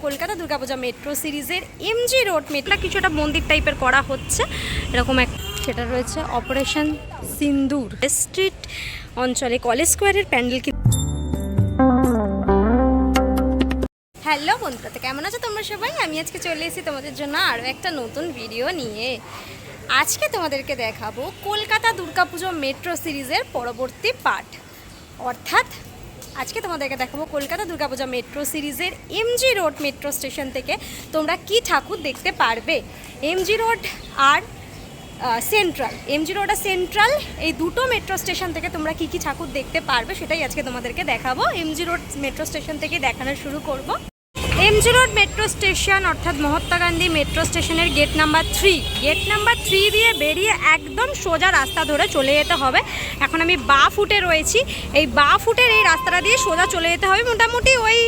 কলকাতা দুর্গা পূজা metro সিরিজের MG road metro কিছুটা মন্দির টাইপের করা হচ্ছে এরকম এক, সেটা রয়েছে অপারেশন সিন্দুর স্ট্রিট অঞ্চলে কলেজ স্কোয়ারের প্যান্ডেল। হ্যালো বন্ধুরা, তো কেমন আছো তোমরা সবাই? আমি আজকে চলে এসেছি তোমাদের জন্য আরও একটা নতুন ভিডিও নিয়ে। আজকে তোমাদেরকে দেখাবো কলকাতা দুর্গাপুজো মেট্রো সিরিজের পরবর্তী পার্ট, অর্থাৎ আজকে তোমাদেরকে দেখাবো কলকাতা দুর্গাপূজা মেট্রো সিরিজের এমজি রোড মেট্রো স্টেশন থেকে তোমরা কি ঠাকুর দেখতে পারবে। এমজি রোড আর সেন্ট্রাল, এমজি রোড আর সেন্ট্রাল এই দুটো মেট্রো স্টেশন থেকে তোমরা কি কি ঠাকুর দেখতে পারবে সেটাই আজকে তোমাদেরকে দেখাবো। এমজি রোড মেট্রো স্টেশন থেকে দেখানো শুরু করব। এমজি রোড মেট্রো স্টেশন অর্থাৎ মহাত্মা গান্ধী মেট্রো স্টেশনের গেট নাম্বার 3 দিয়ে বেরিয়ে একদম সোজা রাস্তা ধরে চলে যেতে হবে। এখন আমি বা ফুটে রয়েছি, এই বা ফুটের এই রাস্তাটা দিয়ে সোজা চলে যেতে হবে। মোটামুটি ওই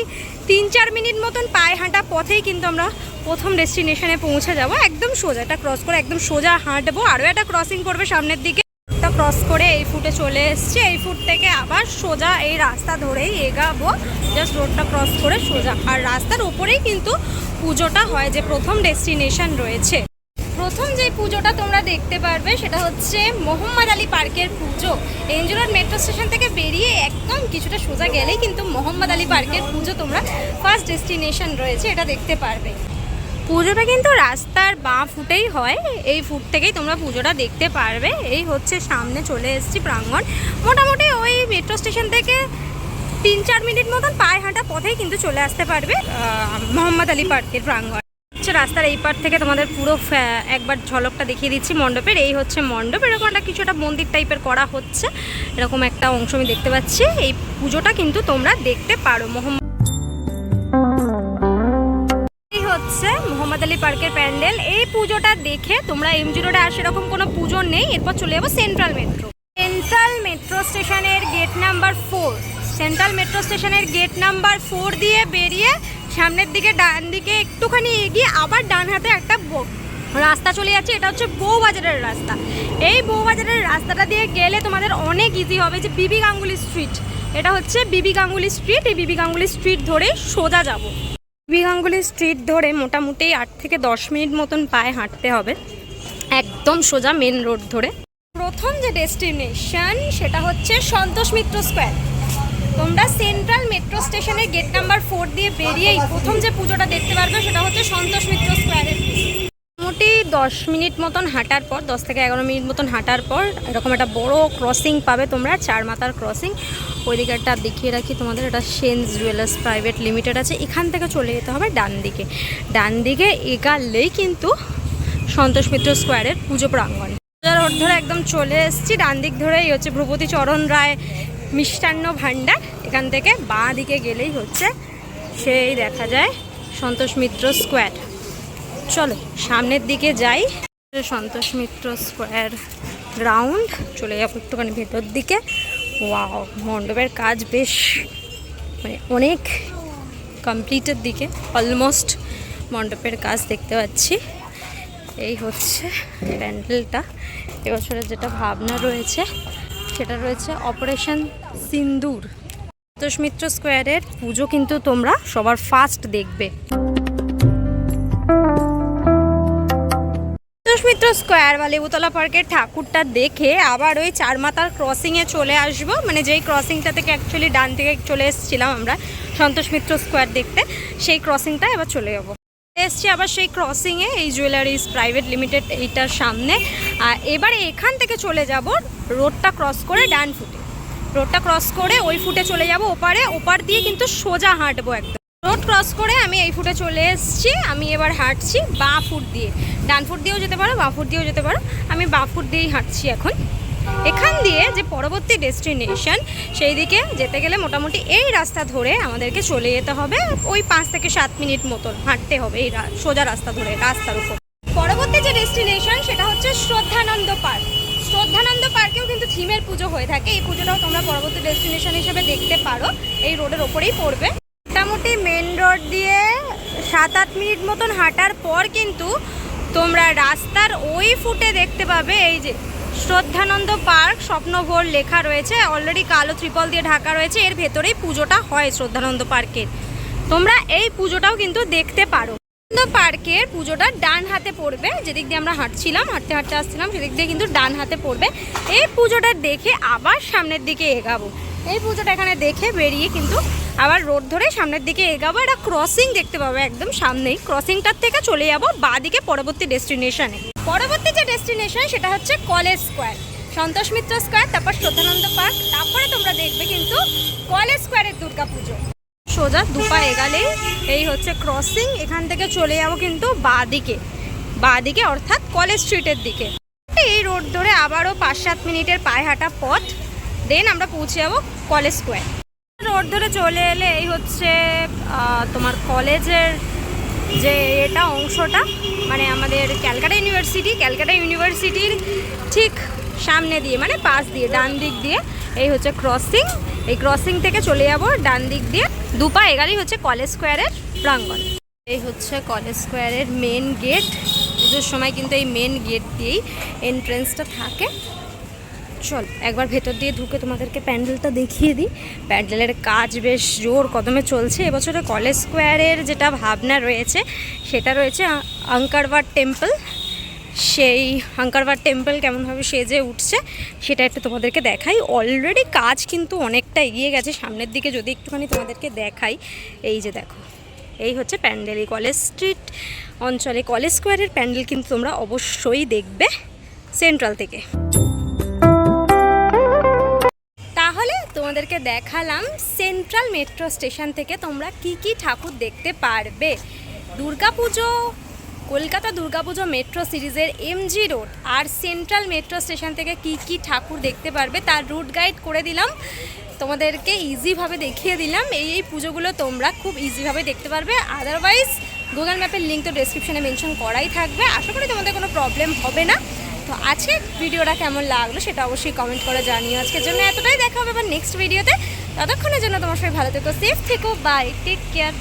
3-4 মিনিট মতন পায়ে হাঁটা পথেই কিন্তু আমরা প্রথম ডেস্টিনেশনে পৌঁছে যাব। একদম সোজা এটা ক্রস করে একদম সোজা হাঁটবো, আরও একটা ক্রসিং করবে সামনের দিকে, এটা ক্রস করে এই ফুটে চলে এসছে। এই ফুট থেকে আবার সোজা এই রাস্তা ধরেই এগাবো, জাস্ট রোডটা ক্রস করে সোজা। আর রাস্তার উপরেই কিন্তু পুজোটা হয়, যে প্রথম ডেস্টিনেশন রয়েছে। প্রথম যে পুজোটা তোমরা দেখতে পারবে সেটা হচ্ছে মোহাম্মদ আলী পার্কের পুজো। এমজি রোড মেট্রো স্টেশন থেকে বেরিয়ে একদম কিছুটা সোজা গেলেই কিন্তু মোহাম্মদ আলী পার্কের পুজো তোমরা ফার্স্ট ডেস্টিনেশন রয়েছে, এটা দেখতে পারবে। পুজোটা কিন্তু রাস্তার বাঁ ফুটেই হয়, এই ফুট থেকেই তোমরা পুজোটা দেখতে পারবে। এই হচ্ছে সামনে চলে এসেছি প্রাঙ্গণ। মোটামুটি ওই মেট্রো স্টেশন থেকে 3-4 মিনিট মতন পায়ে হাঁটা পথেই কিন্তু চলে আসতে পারবে মোহাম্মদ আলী পার্কের প্রাঙ্গণ। রাস্তার এই পার থেকে তোমাদের পুরো একবার ঝলকটা দেখিয়ে দিচ্ছি মণ্ডপের। এই হচ্ছে মণ্ডপ, এরকম একটা কিছু একটা মন্দির টাইপের করা হচ্ছে, এরকম একটা অংশ আমি দেখতে পাচ্ছি। এই পুজোটা কিন্তু তোমরা দেখতে পারো। এই হচ্ছে মোহাম্মদ আলী পার্কের প্যান্ডেল। এই পুজোটা দেখে তোমরা এমজি রোডে আর সেরকম কোনো পুজো নেই। এরপর চলে যাবো সেন্ট্রাল মেট্রো স্টেশনের গেট নাম্বার 4। সেন্ট্রাল মেট্রো স্টেশনের গেট নাম্বার 4 দিয়ে বেরিয়ে সামনের দিকে ডান দিকে একটুখানি এগিয়ে আবার ডান হাতে একটা রাস্তা চলে যাচ্ছে, এটা হচ্ছে বউবাজারের রাস্তা। এই বউবাজারের রাস্তাটা দিয়ে গেলে তোমাদের অনেক ইজি হবে। যে বিবি গাঙ্গুলি স্ট্রিট, এটা হচ্ছে বিবি গাঙ্গুলি স্ট্রিট। এই বিবি গাঙ্গুলি স্ট্রিট ধরেই সোজা যাব। বিবি গাঙ্গুলি স্ট্রিট ধরে মোটামুটি 8 থেকে 10 মিনিট মতন পায়ে হাঁটতে হবে, একদম সোজা মেন রোড ধরে। প্রথম যে ডেস্টিনেশন সেটা হচ্ছে সন্তোষ মিত্র স্কোয়ার। তোমরা সেন্ট্রাল মেট্রো স্টেশনের গেট নাম্বার 4 দিয়ে বেরিয়েই প্রথম যে পুজোটা দেখতে পারবে সেটা হচ্ছে সন্তোষ মিত্র স্কোয়ারের। মোটামুটি 10 মিনিট মতন হাঁটার পর, 10 থেকে 11 মিনিট মতন হাঁটার পর এরকম একটা বড় ক্রসিং পাবে তোমরা, 4 মাথার ক্রসিং। ওইদিকে একটা দেখিয়ে রাখি তোমাদের, এটা সেন্স জুয়েলার্স প্রাইভেট লিমিটেড আছে। এখান থেকে চলে যেতে হবে ডান দিকে এগালেই কিন্তু সন্তোষ মিত্র স্কোয়ারের পুজো প্রাঙ্গণ। রোড ধরে একদম চলে এসেছি, ডান দিক ধরেই হচ্ছে ভূপতি চরণ রায় মিষ্টান্ন ভাণ্ডার। এখান থেকে বাঁ দিকে গেলেই হচ্ছে সেই দেখা যায় সন্তোষ মিত্র স্কোয়ার। চলো সামনের দিকে যাই। সন্তোষ মিত্র স্কোয়ার গ্রাউন্ড, চলে যাবো একটুখানি ভেতর দিকে। ওয়াও, মণ্ডপের কাজ বেশ মানে অনেক কমপ্লিটের দিকে, অলমোস্ট মণ্ডপের কাজ দেখতে পাচ্ছি। এই হচ্ছে প্যান্ডেলটা। এবছরের যেটা ভাবনা রয়েছে সেটা রয়েছে অপারেশন সিন্দুর। সন্তোষ মিত্র স্কোয়ারের পুজো কিন্তু তোমরা সবার ফার্স্ট দেখবে। সন্তোষ মিত্র স্কোয়ার বা লেবুতলা পার্কের ঠাকুরটা দেখে আবার ওই 4 মাথার ক্রসিংয়ে চলে আসবো, মানে যেই ক্রসিংটা থেকে অ্যাকচুয়ালি ডান থেকে চলে এসেছিলাম আমরা সন্তোষ মিত্র স্কোয়ার দেখতে, সেই ক্রসিংটা এবার চলে যাবো। এসছি আবার সেই ক্রসিংয়ে, এই জুয়েলারিজ প্রাইভেট লিমিটেড এইটার সামনে। আর এবারে এখান থেকে চলে যাব রোডটা ক্রস করে ডান ফুটে, রোডটা ক্রস করে ওই ফুটে চলে যাব ওপারে। ওপার দিয়ে কিন্তু সোজা হাঁটবো একদম। রোড ক্রস করে আমি এই ফুটে চলে এসেছি। আমি এবার হাঁটছি বাঁ ফুট দিয়ে, ডান ফুট দিয়েও যেতে পারো, বাঁ ফুট দিয়েও যেতে পারো। আমি বাঁ ফুট দিয়েই হাঁটছি এখন। এখান দিয়ে যে পরবর্তী ডেস্টিনেশন সেই দিকে যেতে গেলে মোটামুটি এই রাস্তা ধরে আমাদেরকে চলে যেতে হবে। ওই 5 থেকে 7 মিনিট মতন হাঁটতে হবে এই সোজা রাস্তা ধরে, রাস্তার উপর। পরবর্তী যে ডেস্টিনেশন সেটা হচ্ছে শ্রদ্ধানন্দ পার্ক। শ্রদ্ধানন্দ পার্কেও কিন্তু থিমের পুজো হয়ে থাকে। এই পুজোটাও তোমরা পরবর্তী ডেস্টিনেশন হিসেবে দেখতে পারো, এই রোডের ওপরেই পড়বে। মোটামুটি মেন রোড দিয়ে 7-8 মিনিট মতন হাঁটার পর কিন্তু তোমরা রাস্তার ওই ফুটে দেখতে পাবে এই যে শ্রদ্ধানন্দ পার্ক স্বপ্নভোর লেখা রয়েছে। অলরেডি কালো ত্রিপল দিয়ে ঢাকা রয়েছে, এর ভেতরেই পুজোটা হয় শ্রদ্ধানন্দ পার্কের। তোমরা এই পুজোটাও কিন্তু দেখতে পারো। পার্কের পুজোটা ডান হাতে পড়বে, যেদিক দিয়ে আমরা হাঁটছিলাম, হাঁটতে হাঁটতে আসছিলাম সেদিক দিয়ে কিন্তু ডান হাতে পড়বে। এই পুজোটা দেখে আবার সামনের দিকে এগাবো। এই পুজোটা এখানে দেখে বেরিয়ে কিন্তু আবার রোড ধরে সামনের দিকে এগাবো। একটা ক্রসিং দেখতে পাবো একদম সামনেই। ক্রসিংটার থেকে চলে যাবো বাঁদিকে পরবর্তী ডেস্টিনেশনে। পরবর্তী যে ডেস্টিনেশন সেটা হচ্ছে college square, Santosh Mitra square, তারপর শ্রদ্ধানন্দ পার্ক, তারপরে তোমরা দেখবে কিন্তু কলেজ স্কোয়ারের দুর্গা পুজো। সোজা দুপা এগালেই এই হচ্ছে ক্রসিং। এখান থেকে চলে যাবো কিন্তু বাঁদিকে অর্থাৎ কলেজ স্ট্রিটের দিকে। এই রোড ধরে আবারও 5-7 মিনিটের পায়ে হাঁটা পথ, দেন আমরা পৌঁছে যাবো কলেজ স্কোয়ার। রোড ধরে চলে এলে এই হচ্ছে তোমার কলেজের যে এটা অংশটা, মানে আমাদের ক্যালকাটা ইউনিভার্সিটির ঠিক সামনে দিয়ে, মানে পাশ দিয়ে ডান দিক দিয়ে এই হচ্ছে ক্রসিং। এই ক্রসিং থেকে চলে যাব ডান দিক দিয়ে, দুপা এগালি হচ্ছে কলেজ স্কোয়ারের প্রাঙ্গণ। এই হচ্ছে কলেজ স্কোয়ারের মেন গেট। পুজোর সময় কিন্তু এই মেন গেট দিয়েই এন্ট্রেন্সটা থাকে। চল একবার ভেতর দিয়ে ঢুকে তোমাদেরকে প্যান্ডেলটা দেখিয়ে দিই। প্যান্ডেলের কাজ বেশ জোর কদমে চলছে। এবছরে কলেজ স্কোয়ারের যেটা ভাবনা রয়েছে সেটা রয়েছে আঙ্কারবাট টেম্পল। সেই আঙ্কারবাট টেম্পল কেমনভাবে সেজে উঠছে সেটা একটু তোমাদেরকে দেখাই। অলরেডি কাজ কিন্তু অনেকটা এগিয়ে গেছে। সামনের দিকে যদি একটুখানি তোমাদেরকে দেখাই, এই যে দেখো, এই হচ্ছে প্যান্ডেল। এই কলেজ স্ট্রিট অঞ্চলে কলেজ স্কোয়ারের প্যান্ডেল কিন্তু তোমরা অবশ্যই দেখবে সেন্ট্রাল থেকে। তাহলে তোমাদেরকে দেখালাম সেন্ট্রাল মেট্রো স্টেশন থেকে তোমরা কি কি ঠাকুর দেখতে পারবে। দুর্গাপুজো, কলকাতা দুর্গাপুজো মেট্রো সিরিজের এমজি রোড আর সেন্ট্রাল মেট্রো স্টেশন থেকে কি কি ঠাকুর দেখতে পারবে তার রুট গাইড করে দিলাম তোমাদেরকে, ইজিভাবে দেখিয়ে দিলাম। এই পুজোগুলো তোমরা খুব ইজিভাবে দেখতে পারবে। আদারওয়াইজ গুগল ম্যাপের লিঙ্ক তো ডেসক্রিপশনে মেনশন করাই থাকবে। আশা করি তোমাদের কোনো প্রবলেম হবে না। তো আজকে ভিডিওটা কেমন লাগলো সেটা অবশ্যই কমেন্ট করে জানিও। আজকের জন্য এতটাই, দেখা হবে আবার নেক্সট ভিডিওতে। ততক্ষণের জন্য তোমার সবাই ভালো থেকো, সেফ থেকো, বাই, টেক কেয়ার।